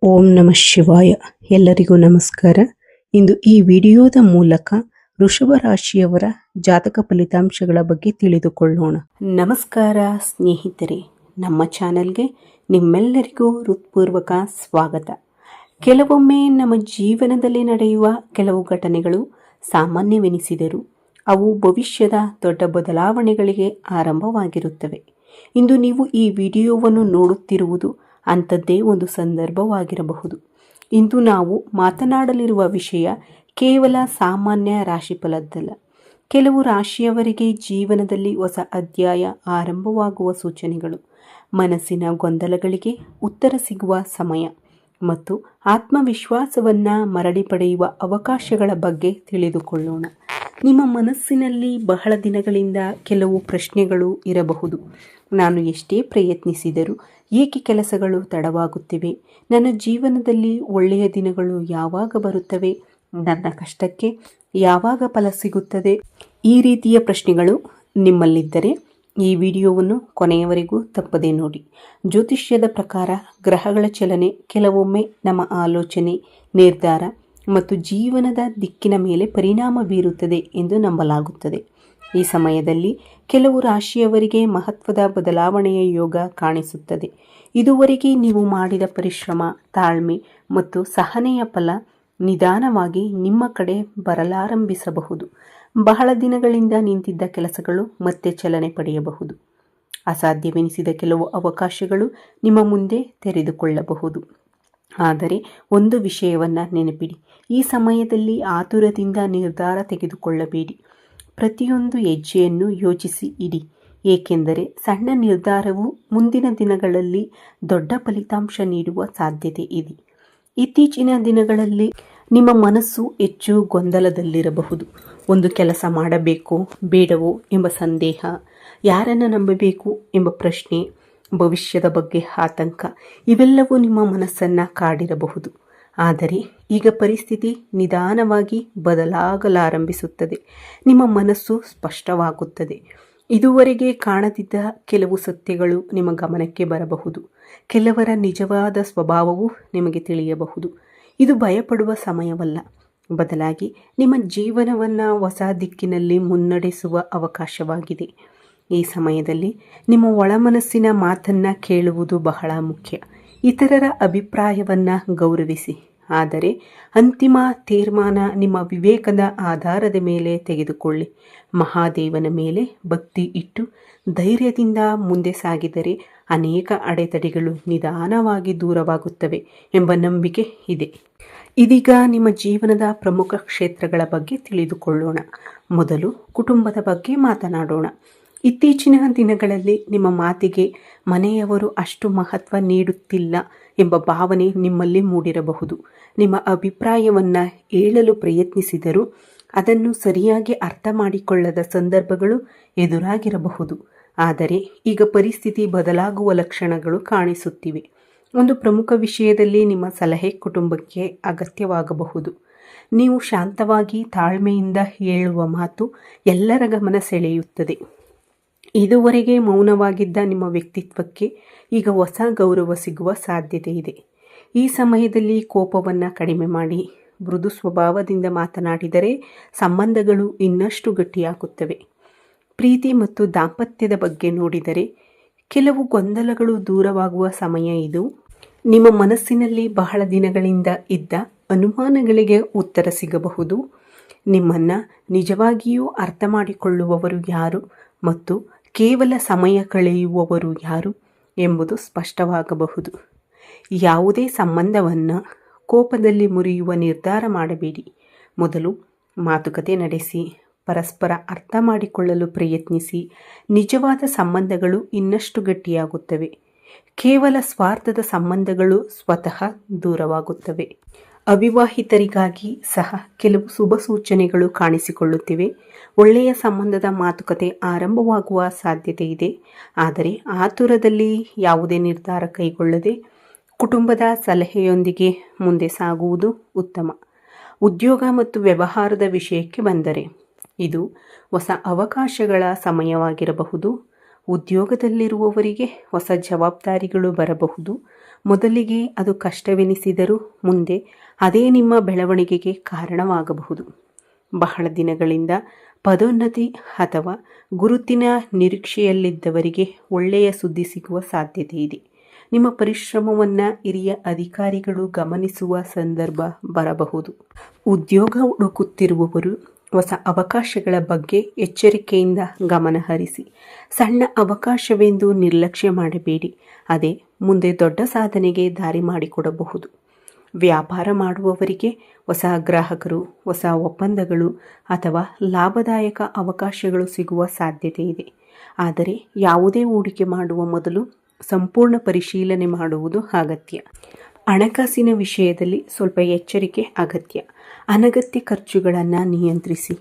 ಓಂ ನಮಃ ಶಿವಾಯ. ಎಲ್ಲರಿಗೂ ನಮಸ್ಕಾರ. ಇಂದು ಈ ವಿಡಿಯೋದ ಮೂಲಕ ವೃಷಭ ರಾಶಿಯವರ ಜಾತಕ ಫಲಿತಾಂಶಗಳ ಬಗ್ಗೆ ತಿಳಿದುಕೊಳ್ಳೋಣ. ನಮಸ್ಕಾರ ಸ್ನೇಹಿತರೆ, ನಮ್ಮ ಚಾನೆಲ್ಗೆ ನಿಮ್ಮೆಲ್ಲರಿಗೂ ಹೃತ್ಪೂರ್ವಕ ಸ್ವಾಗತ. ಕೆಲವೊಮ್ಮೆ ನಮ್ಮ ಜೀವನದಲ್ಲಿ ನಡೆಯುವ ಕೆಲವು ಘಟನೆಗಳು ಸಾಮಾನ್ಯವೆನಿಸಿದರೂ ಅವು ಭವಿಷ್ಯದ ದೊಡ್ಡ ಬದಲಾವಣೆಗಳಿಗೆ ಆರಂಭವಾಗಿರುತ್ತವೆ. ಇಂದು ನೀವು ಈ ವಿಡಿಯೋವನ್ನು ನೋಡುತ್ತಿರುವುದು ಅಂಥದ್ದೇ ಒಂದು ಸಂದರ್ಭವಾಗಿರಬಹುದು. ಇಂದು ನಾವು ಮಾತನಾಡಲಿರುವ ವಿಷಯ ಕೇವಲ ಸಾಮಾನ್ಯ ರಾಶಿಫಲದ್ದಲ್ಲ. ಕೆಲವು ರಾಶಿಯವರಿಗೆ ಜೀವನದಲ್ಲಿ ಹೊಸ ಅಧ್ಯಾಯ ಆರಂಭವಾಗುವ ಸೂಚನೆಗಳು, ಮನಸ್ಸಿನ ಗೊಂದಲಗಳಿಗೆ ಉತ್ತರ ಸಿಗುವ ಸಮಯ ಮತ್ತು ಆತ್ಮವಿಶ್ವಾಸವನ್ನು ಮರಳಿ ಪಡೆಯುವ ಅವಕಾಶಗಳ ಬಗ್ಗೆ ತಿಳಿದುಕೊಳ್ಳೋಣ. ನಿಮ್ಮ ಮನಸ್ಸಿನಲ್ಲಿ ಬಹಳ ದಿನಗಳಿಂದ ಕೆಲವು ಪ್ರಶ್ನೆಗಳು ಇರಬಹುದು. ನಾನು ಎಷ್ಟೇ ಪ್ರಯತ್ನಿಸಿದರೂ ಏಕೆ ಕೆಲಸಗಳು ತಡವಾಗುತ್ತಿವೆ? ನನ್ನ ಜೀವನದಲ್ಲಿ ಒಳ್ಳೆಯ ದಿನಗಳು ಯಾವಾಗ ಬರುತ್ತವೆ? ನನ್ನ ಕಷ್ಟಕ್ಕೆ ಯಾವಾಗ ಫಲ ಸಿಗುತ್ತದೆ? ಈ ರೀತಿಯ ಪ್ರಶ್ನೆಗಳು ನಿಮ್ಮಲ್ಲಿದ್ದರೆ ಈ ವಿಡಿಯೋವನ್ನು ಕೊನೆಯವರೆಗೂ ತಪ್ಪದೇ ನೋಡಿ. ಜ್ಯೋತಿಷ್ಯದ ಪ್ರಕಾರ ಗ್ರಹಗಳ ಚಲನೆ ಕೆಲವೊಮ್ಮೆ ನಮ್ಮ ಆಲೋಚನೆ, ನಿರ್ಧಾರ ಮತ್ತು ಜೀವನದ ದಿಕ್ಕಿನ ಮೇಲೆ ಪರಿಣಾಮ ಬೀರುತ್ತದೆ ಎಂದು ನಂಬಲಾಗುತ್ತದೆ. ಈ ಸಮಯದಲ್ಲಿ ಕೆಲವು ರಾಶಿಯವರಿಗೆ ಮಹತ್ವದ ಬದಲಾವಣೆಯ ಯೋಗ ಕಾಣಿಸುತ್ತದೆ. ಇದುವರೆಗೆ ನೀವು ಮಾಡಿದ ಪರಿಶ್ರಮ, ತಾಳ್ಮೆ ಮತ್ತು ಸಹನೆಯ ಫಲ ನಿಧಾನವಾಗಿ ನಿಮ್ಮ ಕಡೆ ಬರಲಾರಂಭಿಸಬಹುದು. ಬಹಳ ದಿನಗಳಿಂದ ನಿಂತಿದ್ದ ಕೆಲಸಗಳು ಮತ್ತೆ ಚಲನೆ ಪಡೆಯಬಹುದು. ಅಸಾಧ್ಯವೆನಿಸಿದ ಕೆಲವು ಅವಕಾಶಗಳು ನಿಮ್ಮ ಮುಂದೆ ತೆರೆದುಕೊಳ್ಳಬಹುದು. ಆದರೆ ಒಂದು ವಿಷಯವನ್ನು ನೆನಪಿಡಿ, ಈ ಸಮಯದಲ್ಲಿ ಆತುರದಿಂದ ನಿರ್ಧಾರ ತೆಗೆದುಕೊಳ್ಳಬೇಡಿ. ಪ್ರತಿಯೊಂದು ಹೆಜ್ಜೆಯನ್ನು ಯೋಚಿಸಿ ಇಡಿ, ಏಕೆಂದರೆ ಸಣ್ಣ ನಿರ್ಧಾರವು ಮುಂದಿನ ದಿನಗಳಲ್ಲಿ ದೊಡ್ಡ ಫಲಿತಾಂಶ ನೀಡುವ ಸಾಧ್ಯತೆ ಇದೆ. ಇತ್ತೀಚಿನ ದಿನಗಳಲ್ಲಿ ನಿಮ್ಮ ಮನಸ್ಸು ಹೆಚ್ಚು ಗೊಂದಲದಲ್ಲಿರಬಹುದು. ಒಂದು ಕೆಲಸ ಮಾಡಬೇಕೋ ಬೇಡವೋ ಎಂಬ ಸಂದೇಹ, ಯಾರನ್ನು ನಂಬಬೇಕು ಎಂಬ ಪ್ರಶ್ನೆ, ಭವಿಷ್ಯದ ಬಗ್ಗೆ ಆತಂಕ, ಇವೆಲ್ಲವೂ ನಿಮ್ಮ ಮನಸ್ಸನ್ನು ಕಾಡಿರಬಹುದು. ಆದರೆ ಈಗ ಪರಿಸ್ಥಿತಿ ನಿಧಾನವಾಗಿ ಬದಲಾಗಲಾರಂಭಿಸುತ್ತದೆ. ನಿಮ್ಮ ಮನಸ್ಸು ಸ್ಪಷ್ಟವಾಗುತ್ತದೆ. ಇದುವರೆಗೆ ಕಾಣದಿದ್ದ ಕೆಲವು ಸತ್ಯಗಳು ನಿಮ್ಮ ಗಮನಕ್ಕೆ ಬರಬಹುದು. ಕೆಲವರ ನಿಜವಾದ ಸ್ವಭಾವವು ನಿಮಗೆ ತಿಳಿಯಬಹುದು. ಇದು ಭಯಪಡುವ ಸಮಯವಲ್ಲ, ಬದಲಾಗಿ ನಿಮ್ಮ ಜೀವನವನ್ನು ಹೊಸ ದಿಕ್ಕಿನಲ್ಲಿ ಮುನ್ನಡೆಸುವ ಅವಕಾಶವಾಗಿದೆ. ಈ ಸಮಯದಲ್ಲಿ ನಿಮ್ಮ ಒಳಮನಸ್ಸಿನ ಮಾತನ್ನು ಕೇಳುವುದು ಬಹಳ ಮುಖ್ಯ. ಇತರರ ಅಭಿಪ್ರಾಯವನ್ನು ಗೌರವಿಸಿ, ಆದರೆ ಅಂತಿಮ ತೀರ್ಮಾನ ನಿಮ್ಮ ವಿವೇಕದ ಆಧಾರದ ಮೇಲೆ ತೆಗೆದುಕೊಳ್ಳಿ. ಮಹಾದೇವನ ಮೇಲೆ ಭಕ್ತಿ ಇಟ್ಟು ಧೈರ್ಯದಿಂದ ಮುಂದೆ ಸಾಗಿದರೆ ಅನೇಕ ಅಡೆತಡೆಗಳು ನಿಧಾನವಾಗಿ ದೂರವಾಗುತ್ತವೆ ಎಂಬ ನಂಬಿಕೆ ಇದೆ. ಇದೀಗ ನಿಮ್ಮ ಜೀವನದ ಪ್ರಮುಖ ಕ್ಷೇತ್ರಗಳ ಬಗ್ಗೆ ತಿಳಿದುಕೊಳ್ಳೋಣ. ಮೊದಲು ಕುಟುಂಬದ ಬಗ್ಗೆ ಮಾತನಾಡೋಣ. ಇತ್ತೀಚಿನ ದಿನಗಳಲ್ಲಿ ನಿಮ್ಮ ಮಾತಿಗೆ ಮನೆಯವರು ಅಷ್ಟು ಮಹತ್ವ ನೀಡುತ್ತಿಲ್ಲ ಎಂಬ ಭಾವನೆ ನಿಮ್ಮಲ್ಲಿ ಮೂಡಿರಬಹುದು. ನಿಮ್ಮ ಅಭಿಪ್ರಾಯವನ್ನು ಹೇಳಲು ಪ್ರಯತ್ನಿಸಿದರೂ ಅದನ್ನು ಸರಿಯಾಗಿ ಅರ್ಥ ಮಾಡಿಕೊಳ್ಳದ ಸಂದರ್ಭಗಳು ಎದುರಾಗಿರಬಹುದು. ಆದರೆ ಈಗ ಪರಿಸ್ಥಿತಿ ಬದಲಾಗುವ ಲಕ್ಷಣಗಳು ಕಾಣಿಸುತ್ತಿವೆ. ಒಂದು ಪ್ರಮುಖ ವಿಷಯದಲ್ಲಿ ನಿಮ್ಮ ಸಲಹೆ ಕುಟುಂಬಕ್ಕೆ ಅಗತ್ಯವಾಗಬಹುದು. ನೀವು ಶಾಂತವಾಗಿ ತಾಳ್ಮೆಯಿಂದ ಹೇಳುವ ಮಾತು ಎಲ್ಲರ ಗಮನ ಸೆಳೆಯುತ್ತದೆ. ಇದುವರೆಗೆ ಮೌನವಾಗಿದ್ದ ನಿಮ್ಮ ವ್ಯಕ್ತಿತ್ವಕ್ಕೆ ಈಗ ಹೊಸ ಗೌರವ ಸಿಗುವ ಸಾಧ್ಯತೆ ಇದೆ. ಈ ಸಮಯದಲ್ಲಿ ಕೋಪವನ್ನು ಕಡಿಮೆ ಮಾಡಿ ಮೃದು ಸ್ವಭಾವದಿಂದ ಮಾತನಾಡಿದರೆ ಸಂಬಂಧಗಳು ಇನ್ನಷ್ಟು ಗಟ್ಟಿಯಾಗುತ್ತವೆ. ಪ್ರೀತಿ ಮತ್ತು ದಾಂಪತ್ಯದ ಬಗ್ಗೆ ನೋಡಿದರೆ ಕೆಲವು ಗೊಂದಲಗಳು ದೂರವಾಗುವ ಸಮಯ ಇದು. ನಿಮ್ಮ ಮನಸ್ಸಿನಲ್ಲಿ ಬಹಳ ದಿನಗಳಿಂದ ಇದ್ದ ಅನುಮಾನಗಳಿಗೆ ಉತ್ತರ ಸಿಗಬಹುದು. ನಿಮ್ಮನ್ನು ನಿಜವಾಗಿಯೂ ಅರ್ಥ ಮಾಡಿಕೊಳ್ಳುವವರು ಯಾರು ಮತ್ತು ಕೇವಲ ಸಮಯ ಕಳೆಯುವವರು ಯಾರು ಎಂಬುದು ಸ್ಪಷ್ಟವಾಗಬಹುದು. ಯಾವುದೇ ಸಂಬಂಧವನ್ನು ಕೋಪದಲ್ಲಿ ಮುರಿಯುವ ನಿರ್ಧಾರ ಮಾಡಬೇಡಿ. ಮೊದಲು ಮಾತುಕತೆ ನಡೆಸಿ, ಪರಸ್ಪರ ಅರ್ಥ ಮಾಡಿಕೊಳ್ಳಲು ಪ್ರಯತ್ನಿಸಿ. ನಿಜವಾದ ಸಂಬಂಧಗಳು ಇನ್ನಷ್ಟು ಗಟ್ಟಿಯಾಗುತ್ತವೆ. ಕೇವಲ ಸ್ವಾರ್ಥದ ಸಂಬಂಧಗಳು ಸ್ವತಃ ದೂರವಾಗುತ್ತವೆ. ಅವಿವಾಹಿತರಿಗಾಗಿ ಸಹ ಕೆಲವು ಶುಭ ಸೂಚನೆಗಳು ಕಾಣಿಸಿಕೊಳ್ಳುತ್ತಿವೆ. ಒಳ್ಳೆಯ ಸಂಬಂಧದ ಮಾತುಕತೆ ಆರಂಭವಾಗುವ ಸಾಧ್ಯತೆ ಇದೆ. ಆದರೆ ಆತುರದಲ್ಲಿ ಯಾವುದೇ ನಿರ್ಧಾರ ಕೈಗೊಳ್ಳದೆ ಕುಟುಂಬದ ಸಲಹೆಯೊಂದಿಗೆ ಮುಂದೆ ಸಾಗುವುದು ಉತ್ತಮ. ಉದ್ಯೋಗ ಮತ್ತು ವ್ಯವಹಾರದ ವಿಷಯಕ್ಕೆ ಬಂದರೆ ಇದು ಹೊಸ ಅವಕಾಶಗಳ ಸಮಯವಾಗಿರಬಹುದು. ಉದ್ಯೋಗದಲ್ಲಿರುವವರಿಗೆ ಹೊಸ ಜವಾಬ್ದಾರಿಗಳು ಬರಬಹುದು. ಮೊದಲಿಗೆ ಅದು ಕಷ್ಟವೆನಿಸಿದರೂ ಮುಂದೆ ಅದೇ ನಿಮ್ಮ ಬೆಳವಣಿಗೆಗೆ ಕಾರಣವಾಗಬಹುದು. ಬಹಳ ದಿನಗಳಿಂದ ಪದೋನ್ನತಿ ಅಥವಾ ಗುರುತಿನ ನಿರೀಕ್ಷೆಯಲ್ಲಿದ್ದವರಿಗೆ ಒಳ್ಳೆಯ ಸುದ್ದಿ ಸಿಗುವ ಸಾಧ್ಯತೆ ಇದೆ. ನಿಮ್ಮ ಪರಿಶ್ರಮವನ್ನು ಹಿರಿಯ ಅಧಿಕಾರಿಗಳು ಗಮನಿಸುವ ಸಂದರ್ಭ ಬರಬಹುದು. ಉದ್ಯೋಗ ಹುಡುಕುತ್ತಿರುವವರು ಹೊಸ ಅವಕಾಶಗಳ ಬಗ್ಗೆ ಎಚ್ಚರಿಕೆಯಿಂದ ಗಮನಹರಿಸಿ. ಸಣ್ಣ ಅವಕಾಶವೆಂದು ನಿರ್ಲಕ್ಷ್ಯ ಮಾಡಬೇಡಿ, ಅದೇ ಮುಂದೆ ದೊಡ್ಡ ಸಾಧನೆಗೆ ದಾರಿ ಮಾಡಿಕೊಡಬಹುದು. ವ್ಯಾಪಾರ ಮಾಡುವವರಿಗೆ ಹೊಸ ಗ್ರಾಹಕರು, ಹೊಸ ಒಪ್ಪಂದಗಳು ಅಥವಾ ಲಾಭದಾಯಕ ಅವಕಾಶಗಳು ಸಿಗುವ ಸಾಧ್ಯತೆ ಇದೆ. ಆದರೆ ಯಾವುದೇ ಹೂಡಿಕೆ ಮಾಡುವ ಮೊದಲು ಸಂಪೂರ್ಣ ಪರಿಶೀಲನೆ ಮಾಡುವುದು ಅಗತ್ಯ. ಹಣಕಾಸಿನ ವಿಷಯದಲ್ಲಿ ಸ್ವಲ್ಪ ಎಚ್ಚರಿಕೆ ಅಗತ್ಯ. ಅನಗತ್ಯ ಖರ್ಚುಗಳನ್ನು ನಿಯಂತ್ರಿಸಿ.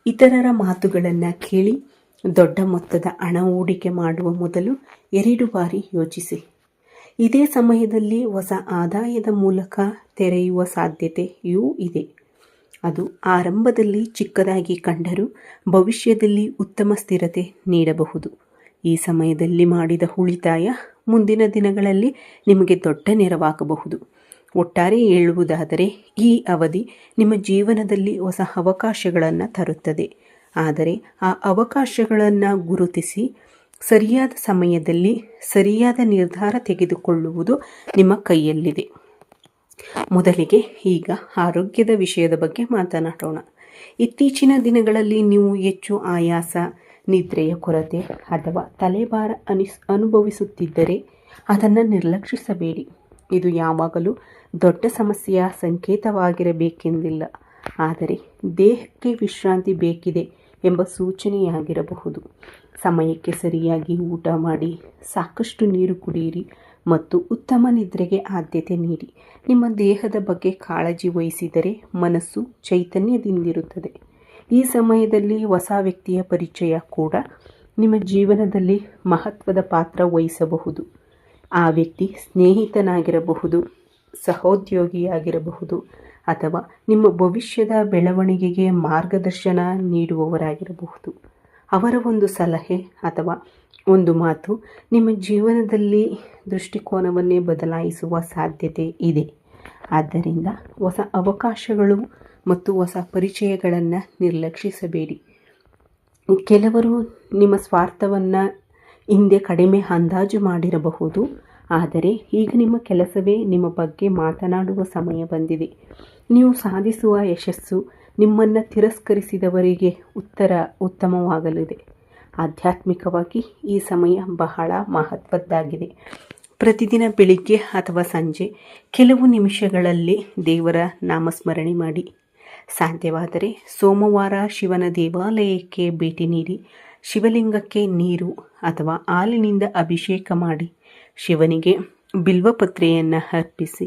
ಇತರರ ಮಾತುಗಳನ್ನು ಕೇಳಿ ದೊಡ್ಡ ಮೊತ್ತದ ಹಣ ಹೂಡಿಕೆ ಮಾಡುವ ಮೊದಲು 2 ಬಾರಿ ಯೋಚಿಸಿ. ಇದೇ ಸಮಯದಲ್ಲಿ ಹೊಸ ಆದಾಯದ ಮೂಲಕ ತೆರೆಯುವ ಸಾಧ್ಯತೆಯೂ ಇದೆ. ಅದು ಆರಂಭದಲ್ಲಿ ಚಿಕ್ಕದಾಗಿ ಕಂಡರೂ ಭವಿಷ್ಯದಲ್ಲಿ ಉತ್ತಮ ಸ್ಥಿರತೆ ನೀಡಬಹುದು. ಈ ಸಮಯದಲ್ಲಿ ಮಾಡಿದ ಉಳಿತಾಯ ಮುಂದಿನ ದಿನಗಳಲ್ಲಿ ನಿಮಗೆ ದೊಡ್ಡ ನೆರವಾಗಬಹುದು. ಒಟ್ಟಾರೆ ಹೇಳುವುದಾದರೆ ಈ ಅವಧಿ ನಿಮ್ಮ ಜೀವನದಲ್ಲಿ ಹೊಸ ಅವಕಾಶಗಳನ್ನು ತರುತ್ತದೆ. ಆದರೆ ಆ ಅವಕಾಶಗಳನ್ನು ಗುರುತಿಸಿ ಸರಿಯಾದ ಸಮಯದಲ್ಲಿ ಸರಿಯಾದ ನಿರ್ಧಾರ ತೆಗೆದುಕೊಳ್ಳುವುದು ನಿಮ್ಮ ಕೈಯಲ್ಲಿದೆ. ಮೊದಲಿಗೆ ಈಗ ಆರೋಗ್ಯದ ವಿಷಯದ ಬಗ್ಗೆ ಮಾತನಾಡೋಣ. ಇತ್ತೀಚಿನ ದಿನಗಳಲ್ಲಿ ನೀವು ಹೆಚ್ಚು ಆಯಾಸ, ನಿದ್ರೆಯ ಕೊರತೆ ಅಥವಾ ತಲೆಭಾರ ಅನುಭವಿಸುತ್ತಿದ್ದರೆ ಅದನ್ನು ನಿರ್ಲಕ್ಷಿಸಬೇಡಿ. ಇದು ಯಾವಾಗಲೂ ದೊಡ್ಡ ಸಮಸ್ಯೆಯ ಸಂಕೇತವಾಗಿರಬೇಕೆಂದಿಲ್ಲ, ಆದರೆ ದೇಹಕ್ಕೆ ವಿಶ್ರಾಂತಿ ಬೇಕಿದೆ ಎಂಬ ಸೂಚನೆಯಾಗಿರಬಹುದು. ಸಮಯಕ್ಕೆ ಸರಿಯಾಗಿ ಊಟ ಮಾಡಿ, ಸಾಕಷ್ಟು ನೀರು ಕುಡಿಯಿರಿ ಮತ್ತು ಉತ್ತಮ ನಿದ್ರೆಗೆ ಆದ್ಯತೆ ನೀಡಿ. ನಿಮ್ಮ ದೇಹದ ಬಗ್ಗೆ ಕಾಳಜಿ ವಹಿಸಿದರೆ ಮನಸ್ಸು ಚೈತನ್ಯದಿಂದಿರುತ್ತದೆ. ಈ ಸಮಯದಲ್ಲಿ ಹೊಸ ವ್ಯಕ್ತಿಯ ಪರಿಚಯ ಕೂಡ ನಿಮ್ಮ ಜೀವನದಲ್ಲಿ ಮಹತ್ವದ ಪಾತ್ರ ವಹಿಸಬಹುದು. ಆ ವ್ಯಕ್ತಿ ಸ್ನೇಹಿತನಾಗಿರಬಹುದು, ಸಹೋದ್ಯೋಗಿಯಾಗಿರಬಹುದು ಅಥವಾ ನಿಮ್ಮ ಭವಿಷ್ಯದ ಬೆಳವಣಿಗೆಗೆ ಮಾರ್ಗದರ್ಶನ ನೀಡುವವರಾಗಿರಬಹುದು. ಅವರ ಒಂದು ಸಲಹೆ ಅಥವಾ ಒಂದು ಮಾತು ನಿಮ್ಮ ಜೀವನದಲ್ಲಿ ದೃಷ್ಟಿಕೋನವನ್ನೇ ಬದಲಾಯಿಸುವ ಸಾಧ್ಯತೆ ಇದೆ. ಆದ್ದರಿಂದ ಹೊಸ ಅವಕಾಶಗಳು ಮತ್ತು ಹೊಸ ಪರಿಚಯಗಳನ್ನು ನಿರ್ಲಕ್ಷಿಸಬೇಡಿ. ಕೆಲವರು ನಿಮ್ಮ ಸ್ವಾರ್ಥವನ್ನು ಹಿಂದೆ ಕಡಿಮೆ ಅಂದಾಜು ಮಾಡಿರಬಹುದು, ಆದರೆ ಈಗ ನಿಮ್ಮ ಕೆಲಸವೇ ನಿಮ್ಮ ಬಗ್ಗೆ ಮಾತನಾಡುವ ಸಮಯ ಬಂದಿದೆ. ನೀವು ಸಾಧಿಸುವ ಯಶಸ್ಸು ನಿಮ್ಮನ್ನು ತಿರಸ್ಕರಿಸಿದವರಿಗೆ ಉತ್ತಮವಾಗಲಿದೆ. ಆಧ್ಯಾತ್ಮಿಕವಾಗಿ ಈ ಸಮಯ ಬಹಳ ಮಹತ್ವದ್ದಾಗಿದೆ. ಪ್ರತಿದಿನ ಬೆಳಿಗ್ಗೆ ಅಥವಾ ಸಂಜೆ ಕೆಲವು ನಿಮಿಷಗಳಲ್ಲಿ ದೇವರ ನಾಮಸ್ಮರಣೆ ಮಾಡಿ. ಸಾಧ್ಯವಾದರೆ ಸೋಮವಾರ ಶಿವನ ದೇವಾಲಯಕ್ಕೆ ಭೇಟಿ ನೀಡಿ ಶಿವಲಿಂಗಕ್ಕೆ ನೀರು ಅಥವಾ ಹಾಲಿನಿಂದ ಅಭಿಷೇಕ ಮಾಡಿ ಶಿವನಿಗೆ ಬಿಲ್ವಪತ್ರೆಯನ್ನು ಅರ್ಪಿಸಿ.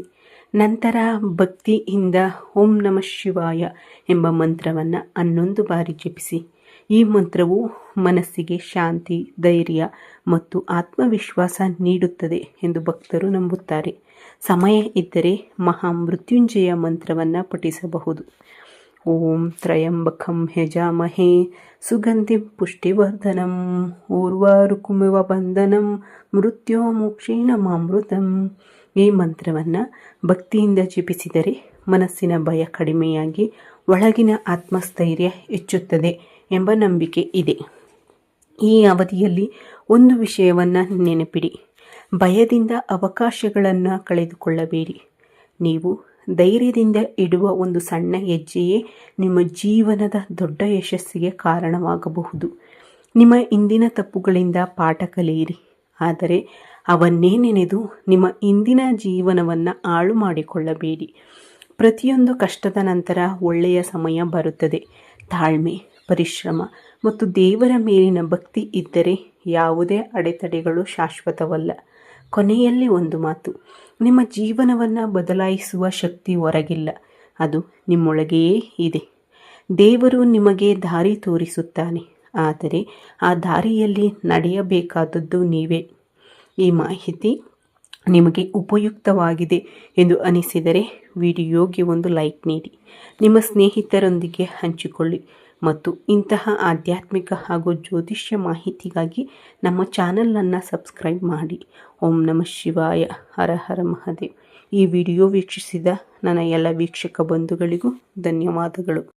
ನಂತರ ಭಕ್ತಿಯಿಂದ ಓಂ ನಮಃ ಶಿವಾಯ ಎಂಬ ಮಂತ್ರವನ್ನು 11 ಬಾರಿ ಜಪಿಸಿ. ಈ ಮಂತ್ರವು ಮನಸ್ಸಿಗೆ ಶಾಂತಿ, ಧೈರ್ಯ ಮತ್ತು ಆತ್ಮವಿಶ್ವಾಸ ನೀಡುತ್ತದೆ ಎಂದು ಭಕ್ತರು ನಂಬುತ್ತಾರೆ. ಸಮಯ ಇದ್ದರೆ ಮಹಾಮೃತ್ಯುಂಜಯ ಮಂತ್ರವನ್ನು ಪಠಿಸಬಹುದು. ಓಂ ತ್ರಯಂಬಕಂ ಯಜಾಮಹೇ ಸುಗಂಧಿಂ ಪುಷ್ಟಿವರ್ಧನಂ ಊರ್ವಾರುಕುಮಿವ ಬಂಧನಂ ಮೃತ್ಯೋ ಮೋಕ್ಷೇಣ ಮಾಮೃತಂ. ಈ ಮಂತ್ರವನ್ನು ಭಕ್ತಿಯಿಂದ ಜಪಿಸಿದರೆ ಮನಸ್ಸಿನ ಭಯ ಕಡಿಮೆಯಾಗಿ ಒಳಗಿನ ಆತ್ಮಸ್ಥೈರ್ಯ ಹೆಚ್ಚುತ್ತದೆ ಎಂಬ ನಂಬಿಕೆ ಇದೆ. ಈ ಅವಧಿಯಲ್ಲಿ ಒಂದು ವಿಷಯವನ್ನು ನೆನಪಿಡಿ: ಭಯದಿಂದ ಅವಕಾಶಗಳನ್ನು ಕಳೆದುಕೊಳ್ಳಬೇಡಿ. ನೀವು ಧೈರ್ಯದಿಂದ ಇಡುವ ಒಂದು ಸಣ್ಣ ಹೆಜ್ಜೆಯೇ ನಿಮ್ಮ ಜೀವನದ ದೊಡ್ಡ ಯಶಸ್ಸಿಗೆ ಕಾರಣವಾಗಬಹುದು. ನಿಮ್ಮ ಹಿಂದಿನ ತಪ್ಪುಗಳಿಂದ ಪಾಠ ಕಲಿಯಿರಿ, ಆದರೆ ಅವನ್ನೇ ನೆನೆದು ನಿಮ್ಮ ಇಂದಿನ ಜೀವನವನ್ನು ಹಾಳು ಮಾಡಿಕೊಳ್ಳಬೇಡಿ. ಪ್ರತಿಯೊಂದು ಕಷ್ಟದ ನಂತರ ಒಳ್ಳೆಯ ಸಮಯ ಬರುತ್ತದೆ. ತಾಳ್ಮೆ, ಪರಿಶ್ರಮ ಮತ್ತು ದೇವರ ಮೇಲಿನ ಭಕ್ತಿ ಇದ್ದರೆ ಯಾವುದೇ ಅಡೆತಡೆಗಳು ಶಾಶ್ವತವಲ್ಲ. ಕೊನೆಯಲ್ಲಿ ಒಂದು ಮಾತು: ನಿಮ್ಮ ಜೀವನವನ್ನು ಬದಲಾಯಿಸುವ ಶಕ್ತಿ ಹೊರಗಿಲ್ಲ, ಅದು ನಿಮ್ಮೊಳಗೆಯೇ ಇದೆ. ದೇವರು ನಿಮಗೆ ದಾರಿ ತೋರಿಸುತ್ತಾನೆ, ಆದರೆ ಆ ದಾರಿಯಲ್ಲಿ ನಡೆಯಬೇಕಾದದ್ದು ನೀವೇ. ಈ ಮಾಹಿತಿ ನಿಮಗೆ ಉಪಯುಕ್ತವಾಗಿದೆ ಎಂದು ಅನಿಸಿದರೆ ವಿಡಿಯೋಗೆ ಒಂದು ಲೈಕ್ ನೀಡಿ, ನಿಮ್ಮ ಸ್ನೇಹಿತರೊಂದಿಗೆ ಹಂಚಿಕೊಳ್ಳಿ ಮತ್ತು ಇಂತಹ ಆಧ್ಯಾತ್ಮಿಕ ಹಾಗೂ ಜ್ಯೋತಿಷ್ಯ ಮಾಹಿತಿಗಾಗಿ ನಮ್ಮ ಚಾನಲನ್ನು ಸಬ್ಸ್ಕ್ರೈಬ್ ಮಾಡಿ. ಓಂ ನಮಃ ಶಿವಾಯ. ಹರ ಹರ ಮಹಾದೇವ್. ಈ ವಿಡಿಯೋ ವೀಕ್ಷಿಸಿದ ನನ್ನ ಎಲ್ಲ ವೀಕ್ಷಕ ಬಂಧುಗಳಿಗೂ ಧನ್ಯವಾದಗಳು.